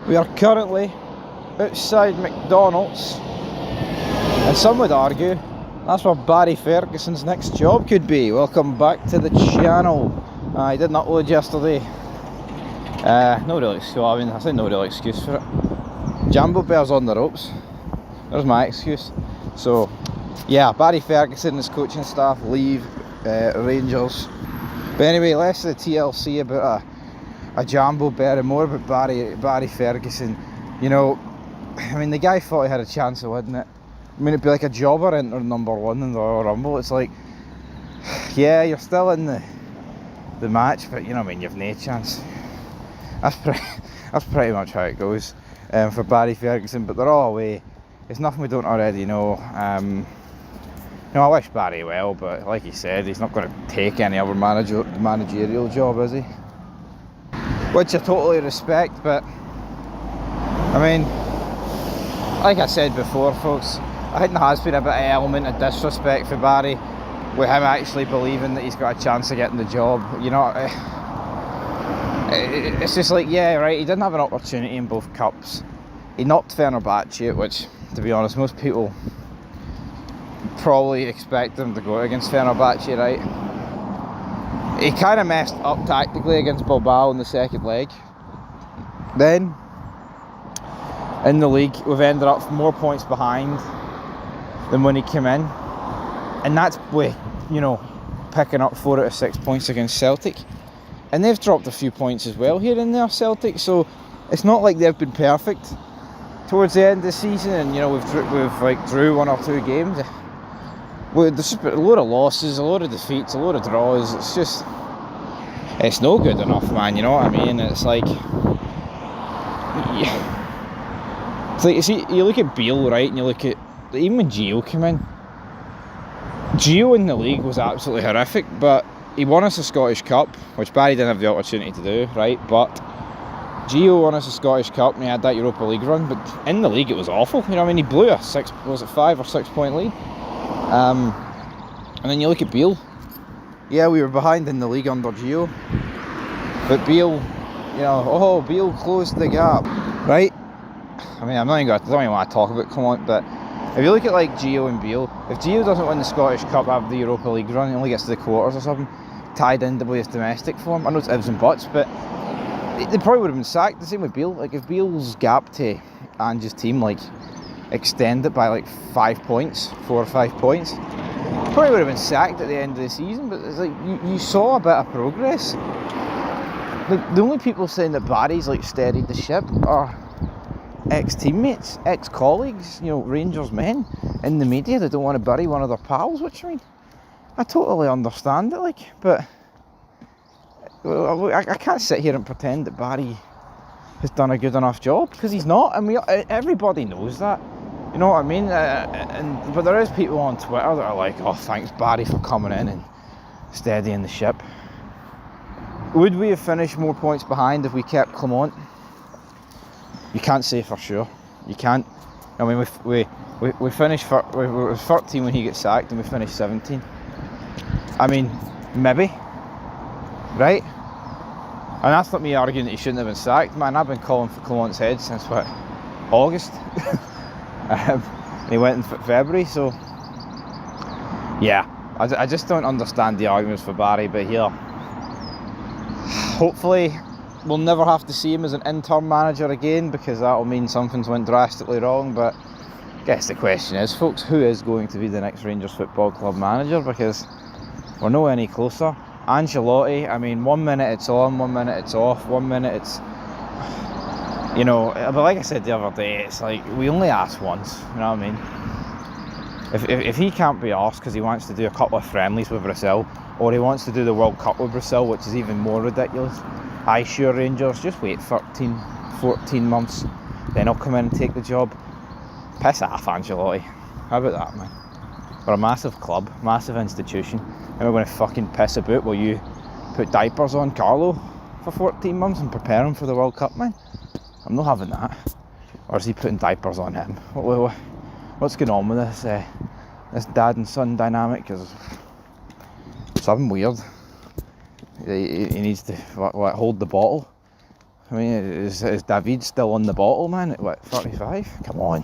We are currently outside McDonald's, and some would argue that's where Barry Ferguson's next job could be. Welcome back to the channel. I didn't upload yesterday. No real excuse. I mean, I say no real excuse for it. Jambo Bear's on the ropes. There's my excuse. So, yeah, Barry Ferguson and his coaching staff leave Rangers. But anyway, less of the TLC about a Jambo Bear and more about Barry Ferguson. You know, I mean, the guy thought he had a chance of winning it. I mean, it'd be like a jobber entering #1 in the Royal Rumble. It's like, yeah, you're still in the match, but you know what I mean, you've no chance. That's pretty much how it goes for Barry Ferguson. But they're all away. It's nothing we don't already know. You know, I wish Barry well, but like he said, he's not going to take any other managerial job, is he? Which I totally respect, but I mean, like I said before, folks, I think there has been a bit of element of disrespect for Barry with him actually believing that he's got a chance of getting the job. You know, it's just like, yeah, right, he didn't have an opportunity in both cups. He knocked Fenerbahce, which, to be honest, most people probably expect him to go against Fenerbahce, right? He kind of messed up tactically against Bilbao in the second leg. Then, in the league, we've ended up more points behind than when he came in. And that's with, you know, picking up 4 out of 6 points against Celtic. And they've dropped a few points as well here and there, Celtic. So, it's not like they've been perfect towards the end of the season. And, you know, we've like drew 1 or 2 games. There's just a load of losses, a load of defeats, a load of draws. It's just, it's no good enough, man. You know what I mean? It's like, yeah. It's like, you see, you look at Beale, right, and you look at, even when Gio came in, Gio in the league was absolutely horrific, but he won us a Scottish Cup, which Barry didn't have the opportunity to do, right? But Gio won us a Scottish Cup and he had that Europa League run, but in the league it was awful. You know what I mean? He blew a 5 or 6 point lead. And then you look at Beale. Yeah, we were behind in the league under Gio, but Beale, you know, Beale closed the gap, right? I mean, I don't even want to talk about Clement, but if you look at like Gio and Beale, if Gio doesn't win the Scottish Cup after the Europa League run, he only gets to the quarters or something, tied into with his domestic form. I know it's ifs and buts, but they probably would have been sacked. The same with Beale. Like, if Beale's gap to Ange's team like extended by like 5 points, 4 or 5 points, probably would have been sacked at the end of the season. But it's like you saw a bit of progress. The only people saying that Barry's like steadied the ship are ex-teammates, ex-colleagues, you know, Rangers men in the media that don't want to bury one of their pals, which, I mean, I totally understand it, like, but I can't sit here and pretend that Barry has done a good enough job, because he's not, and everybody knows that, you know what I mean? But there is people on Twitter that are like, oh, thanks Barry for coming in and steadying the ship. Would we have finished more points behind if we kept Clement? You can't say for sure. You can't. I mean, we finished. We were 13 when he gets sacked, and we finished 17. I mean, maybe, right? And that's not me arguing that he shouldn't have been sacked, man. I've been calling for Clement's head since what, August. He went in February, so yeah. I just don't understand the arguments for Barry, but here, hopefully, we'll never have to see him as an interim manager again, because that'll mean something's went drastically wrong. But I guess the question is, folks, who is going to be the next Rangers Football Club manager? Because we're no any closer. Ancelotti, I mean, 1 minute it's on, 1 minute it's off, 1 minute it's, you know, but like I said the other day, it's like, we only ask once, you know what I mean? If he can't be asked because he wants to do a couple of friendlies with Brazil, or he wants to do the World Cup with Brazil, which is even more ridiculous, I sure Rangers, just wait 13, 14 months, then I'll come in and take the job. Piss off, Ancelotti. How about that, man? We're a massive club, massive institution, and we're going to fucking piss about while you put diapers on Carlo for 14 months and prepare him for the World Cup, man? I'm not having that. Or is he putting diapers on him? What's going on with this dad and son dynamic? Because something weird. He needs to hold the bottle. I mean, is David still on the bottle, man, at what, 35? Come on.